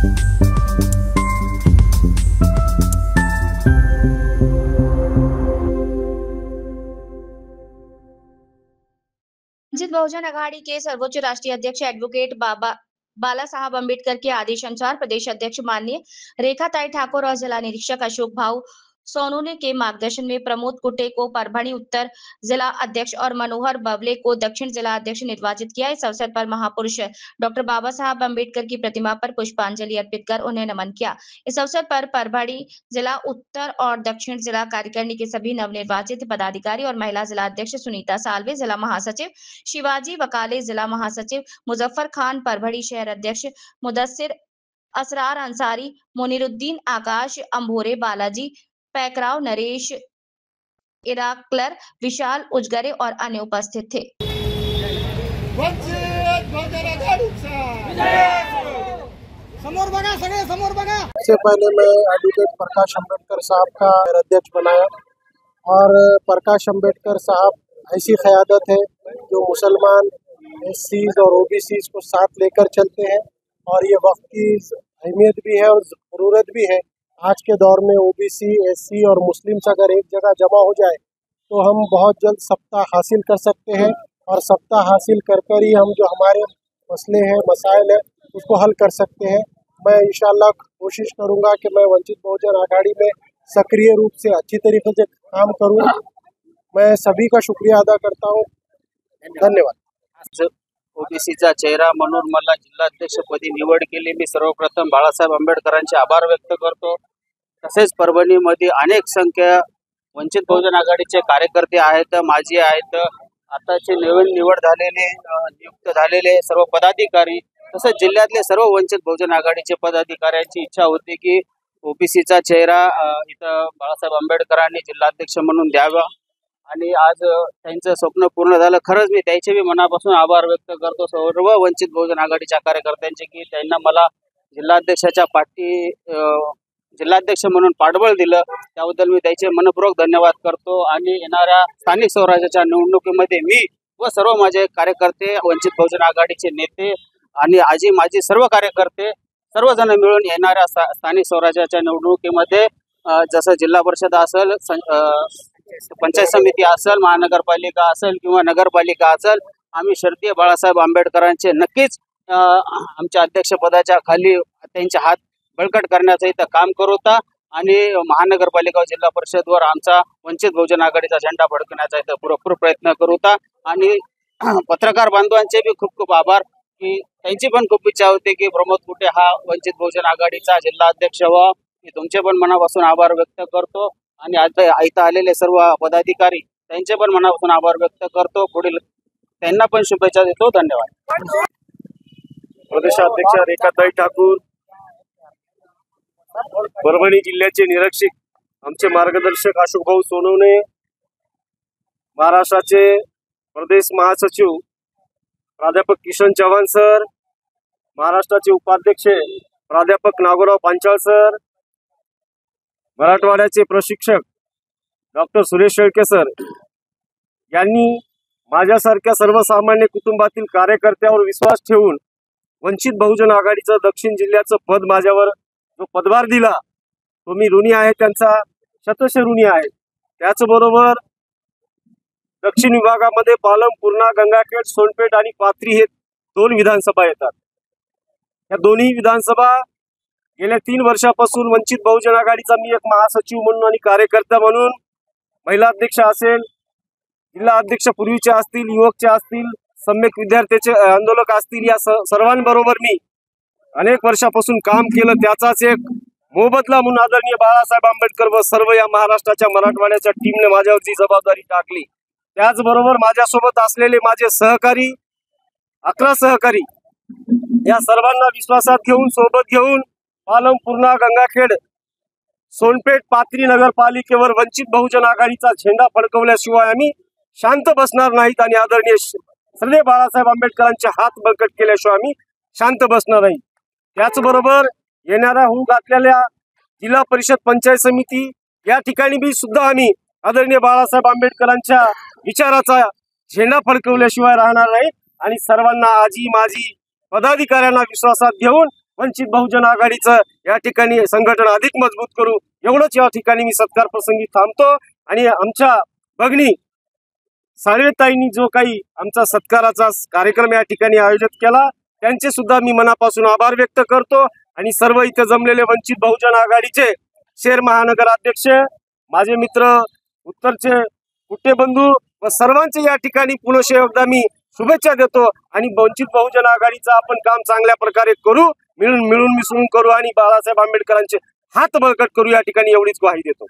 वंचित बहुजन अघाड़ी के सर्वोच्च राष्ट्रीय अध्यक्ष एडवोकेट बाला साहब अम्बेडकर के आदेश अनुसार प्रदेश अध्यक्ष माननीय रेखाताई ठाकुर और जिला निरीक्षक अशोक भाऊ सोनूने के मार्गदर्शन में प्रमोद कुटे को परभणी उत्तर जिला अध्यक्ष और मनोहर बवले को दक्षिण जिला अध्यक्ष निर्वाचित किया। इस अवसर पर महापुरुष डॉक्टर बाबा साहब अम्बेडकर की प्रतिमा पर पुष्पांजलि अर्पित कर उन्हें नमन किया। इस अवसर पर परभणी जिला उत्तर और दक्षिण जिला कार्यकारिणी के सभी नवनिर्वाचित पदाधिकारी और महिला जिला अध्यक्ष सुनीता सालवे, जिला महासचिव शिवाजी वकाले, जिला महासचिव मुजफ्फर खान, परभणी शहर अध्यक्ष मुदस्सिर असरार अंसारी, मुनीरुद्दीन, आकाश अंभोरे, बालाजी पैकराव, नरेश इराकलर, विशाल उजगरे और अन्य उपस्थित थे। इससे पहले मैं एडवोकेट प्रकाश अम्बेडकर साहब का अध्यक्ष बनाया और प्रकाश अम्बेडकर साहब ऐसी क़यादत है जो मुसलमान एससीज और ओबीसीज को साथ लेकर चलते हैं और ये वक्त की अहमियत भी है और ज़रूरत भी है। आज के दौर में ओबीसी, एससी और मुस्लिम्स अगर एक जगह जमा हो जाए तो हम बहुत जल्द सत्ता हासिल कर सकते हैं और सत्ता हासिल कर कर ही हम जो हमारे मसले हैं, मसाइल हैं, उसको हल कर सकते हैं। मैं इंशाअल्लाह कोशिश करूंगा कि मैं वंचित बहुजन अघाड़ी में सक्रिय रूप से अच्छी तरीके से काम करूं। मैं सभी का शुक्रिया अदा करता हूं। धन्यवाद। ओबीसीचा चेहरा म्हणून मला जिल्हाध्यक्षपदी निवड केली। मी सर्वप्रथम बाळासाहेब आंबेडकरांचे आभार व्यक्त करतो। तसेच परभणीमध्ये अनेक संख्या वंचित बहुजन आघाडीचे कार्यकर्ते आहेत, माजी आहेत, आताचे नवीन नियुक्त झालेले सर्व पदाधिकारी, तसेच जिल्ह्यातले सर्व वंचित बहुजन आघाडीचे पदाधिकाऱ्यांची इच्छा होती की ओबीसीचा चेहरा इथं बाळासाहेब आंबेडकरांनी जिल्हाध्यक्ष म्हणून द्यावा आणि आज त्यांचं स्वप्न पूर्ण झालं। खरंच मी त्याचे मी मनापासून आभार व्यक्त करतो सर्व वंचित बहुजन आघाडीच्या कार्यकर्त्यांचे की त्यांना मला जिल्हाध्यक्ष म्हणून पाठबळ दिलं, त्याबद्दल मी त्याचे मनपूर्वक धन्यवाद करतो। आणि येणाऱ्या स्थानिक स्वराज्याच्या निवडणुकीमध्ये मी व सर्व माझे कार्यकर्ते, वंचित बहुजन आघाडीचे नेते आणि आजी माजी सर्व कार्यकर्ते सर्वजण मिळून येणाऱ्या स्थानिक स्वराज्याच्या निवडणुकीमध्ये जसं जिल्हा परिषद असेल, पंचायत समिती असेल, महानगरपालिका असेल किंवा नगरपालिका असेल, आम्ही शर्तीय बाळासाहेब आंबेडकरांचे नक्कीच आमच्या अध्यक्षपदाच्या खाली त्यांचे हात बळकट करण्याचं इथं काम करू होता आणि महानगरपालिका जिल्हा परिषदवर आमचा वंचित बहुजन आघाडीचा झेंडा फडकवण्याचा इथं पुरेपूर प्रयत्न करू होता। आणि पत्रकार बांधवांचे बी खूप खूप आभार की त्यांची पण खूप इच्छा होती की प्रमोद कुटे हा वंचित बहुजन आघाडीचा जिल्हा अध्यक्ष व्हावा। मी तुमचे पण मनापासून आभार व्यक्त करतो आणि आता इथं आलेले सर्व पदाधिकारी त्यांचे पण मनापासून आभार व्यक्त करतो। पुढील त्यांना पण शुभेच्छा देतो। धन्यवाद। प्रदेशाध्यक्ष रेखाताई ठाकूर, परभणी जिल्ह्याचे निरीक्षक आमचे मार्गदर्शक अशोक भाऊ सोनवणे, महाराष्ट्राचे प्रदेश महासचिव प्राध्यापक किशन चव्हाण सर, महाराष्ट्राचे उपाध्यक्ष प्राध्यापक नागोराव पांचाळ सर, मराठवाड्याचे प्रशिक्षक डॉक्टर सुरेश शेळके सर यांनी माझ्यासारख्या सर्वसामान्य कुटुंबातील कार्यकर्त्यावर विश्वास ठेवून वंचित बहुजन आघाडीचं दक्षिण जिल्ह्याचं पद माझ्यावर जो पदभार दिला तो मी ऋणी आहे, त्यांचा शतश ऋणी आहे। त्याचबरोबर दक्षिण विभागामध्ये पालम, पूर्णा, गंगाखेड, सोनपेठ आणि पाथरी हे 2 विधानसभा येतात। या दोन्ही विधानसभा गेल्या 3 वर्षापासून वंचित बहुजन आघाडीचा मी एक महासचिव म्हणून आणि कार्यकर्ता म्हणून, महिला अध्यक्ष असेल, जिल्हा अध्यक्ष पूर्वीचे असतील, युवकचे असतील, सम्यक विद्यार्थ्याचे आंदोलक असतील, या सर्वांबरोबर मी अनेक वर्षापासून काम केलं। त्याचाच एक मोबदला म्हणून आदरणीय बाळासाहेब आंबेडकर व सर्व या महाराष्ट्राच्या मराठवाड्याच्या टीमने माझ्यावरची जबाबदारी टाकली। त्याचबरोबर माझ्यासोबत असलेले माझे सहकारी 11 सहकारी या सर्वांना विश्वासात घेऊन, सोबत घेऊन पालम, पूर्णा, गंगाखेड, सोनपेठ, पाथरी नगरपालिकेवर वंचित बहुजन आघाडीचा झेंडा फडकवल्याशिवाय आम्ही शांत बसणार नाहीत आणि आदरणीय श्री बाळासाहेब आंबेडकरांचे हात बळकट केल्याशिवाय आम्ही शांत बसणार नाही। त्याचबरोबर येणाऱ्या होऊ घातलेल्या जिल्हा परिषद, पंचायत समिती या ठिकाणी बी सुद्धा आम्ही आदरणीय बाळासाहेब आंबेडकरांच्या विचाराचा झेंडा फडकवल्याशिवाय राहणार नाही आणि सर्वांना, आजी माजी पदाधिकाऱ्यांना विश्वासात घेऊन वंचित बहुजन आघाडीचं या ठिकाणी संघटन अधिक मजबूत करू, एवढंच या ठिकाणी मी सत्कार प्रसंगी थांबतो. आणि आमच्या भगिनी साळवेताईंनी जो काही आमचा सत्काराचा कार्यक्रम या ठिकाणी आयोजित केला, त्यांचे सुद्धा मी मनापासून आभार व्यक्त करतो. आणि सर्व इथे जमलेले वंचित बहुजन आघाडीचे शहर महानगर अध्यक्ष, माझे मित्र उत्तरचे कुट्टे बंधू व सर्वांचे या ठिकाणी पुनश्च एकदा मी शुभेच्छा देतो. आणि वंचित बहुजन आघाडीचं आपण काम चांगल्या प्रकारे करू, मिळून मिसळून करू आणि बाळासाहेब आंबेडकरांचे हात बळकट करू, या ठिकाणी एवढीच ग्वाही देतो.